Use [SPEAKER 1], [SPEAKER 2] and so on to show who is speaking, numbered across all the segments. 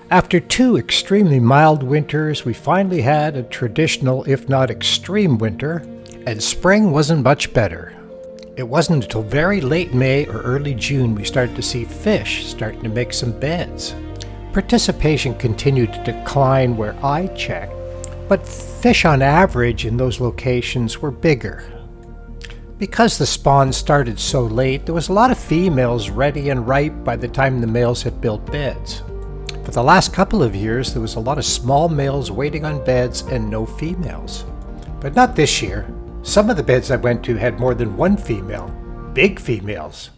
[SPEAKER 1] After 2 extremely mild winters, we finally had a traditional, if not extreme, winter, and spring wasn't much better. It wasn't until very late May or early June we started to see fish starting to make some beds. Participation continued to decline where I checked, but fish on average in those locations were bigger. Because the spawn started so late, there was a lot of females ready and ripe by the time the males had built beds. For the last couple of years, there was a lot of small males waiting on beds and no females. But not this year. Some of the beds I went to had more than one female, big females.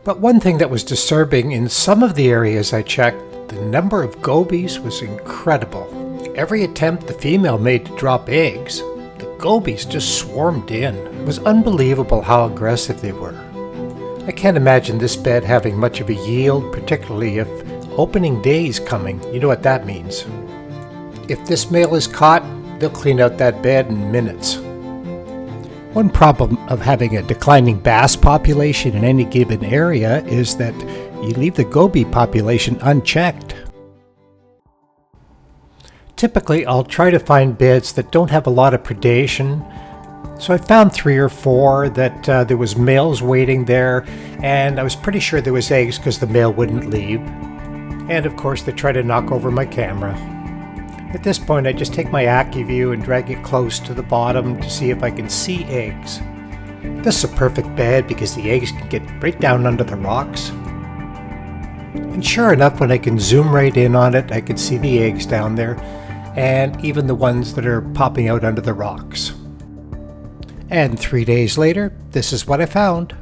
[SPEAKER 1] But one thing that was disturbing, in some of the areas I checked, the number of gobies was incredible. Every attempt the female made to drop eggs, the gobies just swarmed in. It was unbelievable how aggressive they were. I can't imagine this bed having much of a yield, particularly if opening day is coming. You know what that means. If this male is caught, they'll clean out that bed in minutes. One problem of having a declining bass population in any given area is that you leave the goby population unchecked. Typically, I'll try to find beds that don't have a lot of predation. So I found 3 or 4 that there was males waiting there, and I was pretty sure there was eggs because the male wouldn't leave. And of course, they try to knock over my camera. At this point, I just take my aqua-vu and drag it close to the bottom to see if I can see eggs. This is a perfect bed because the eggs can get right down under the rocks. And sure enough, when I can zoom right in on it, I can see the eggs down there, and even the ones that are popping out under the rocks. And 3 days later, this is what I found.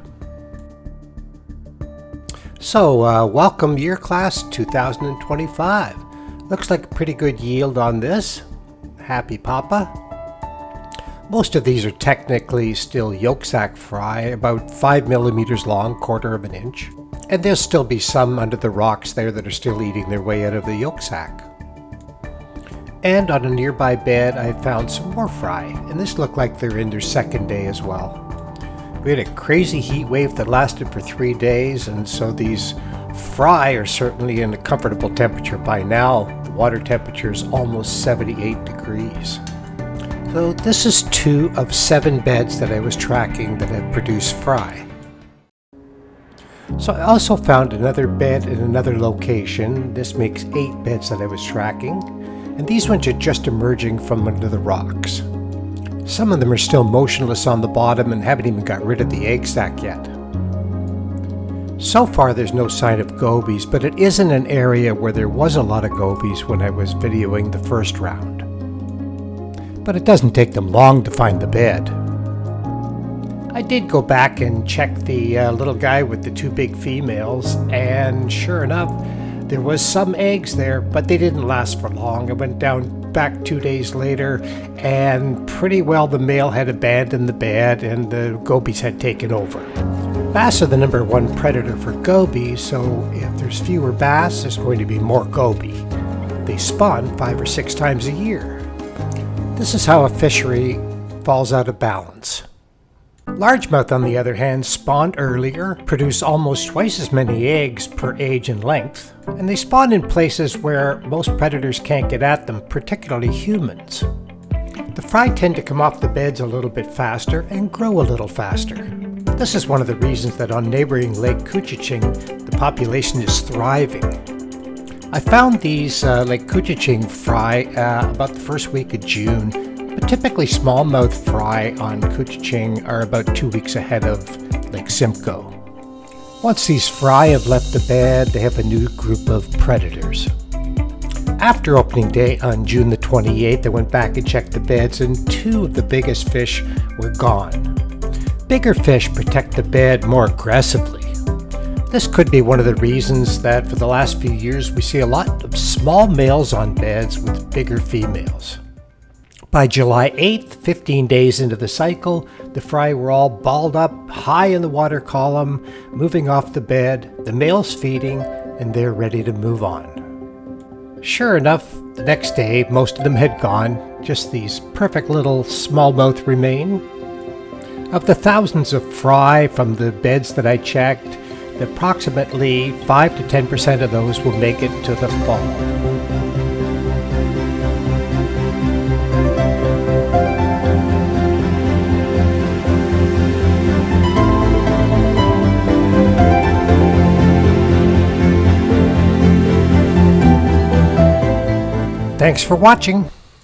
[SPEAKER 1] So, welcome year class 2025. Looks like a pretty good yield on this. Happy Papa. Most of these are technically still yolk sac fry, about 5 millimeters long, 1/4 of an inch. And there'll still be some under the rocks there that are still eating their way out of the yolk sac. And on a nearby bed, I found some more fry, and this looked like they're in their second day as well. We had a crazy heat wave that lasted for 3 days, and so these fry are certainly in a comfortable temperature by now. The water temperature is almost 78 degrees. So this is 2 of 7 beds that I was tracking that have produced fry. So I also found another bed in another location. This makes 8 beds that I was tracking, and these ones are just emerging from under the rocks. Some of them are still motionless on the bottom and haven't even got rid of the egg sac yet. So far there's no sign of gobies, but it is in an area where there was a lot of gobies when I was videoing the first round. But it doesn't take them long to find the bed. I did go back and check the little guy with the 2 big females, and sure enough, there was some eggs there, but they didn't last for long. I went down back 2 days later, and pretty well the male had abandoned the bed and the gobies had taken over. Bass are the #1 predator for gobies, so if there's fewer bass, there's going to be more goby. They spawn 5 or 6 times a year. This is how a fishery falls out of balance. Largemouth, on the other hand, spawned earlier, produce almost twice as many eggs per age and length, and they spawn in places where most predators can't get at them, particularly humans. The fry tend to come off the beds a little bit faster and grow a little faster. This is one of the reasons that on neighboring Lake Couchiching, the population is thriving. I found these Lake Couchiching fry about the first week of June, but typically smallmouth fry on Couchiching are about 2 weeks ahead of Lake Simcoe. Once these fry have left the bed, they have a new group of predators. After opening day on June the 28th, I went back and checked the beds, and 2 of the biggest fish were gone. Bigger fish protect the bed more aggressively. This could be one of the reasons that for the last few years we see a lot of small males on beds with bigger females. By July 8th, 15 days into the cycle, the fry were all balled up high in the water column, moving off the bed, the males feeding, and they're ready to move on. Sure enough, the next day most of them had gone, just these perfect little smallmouth remain. Of the thousands of fry from the beds that I checked, Approximately 5 to 10% of those will make it to the fall. Thanks for watching.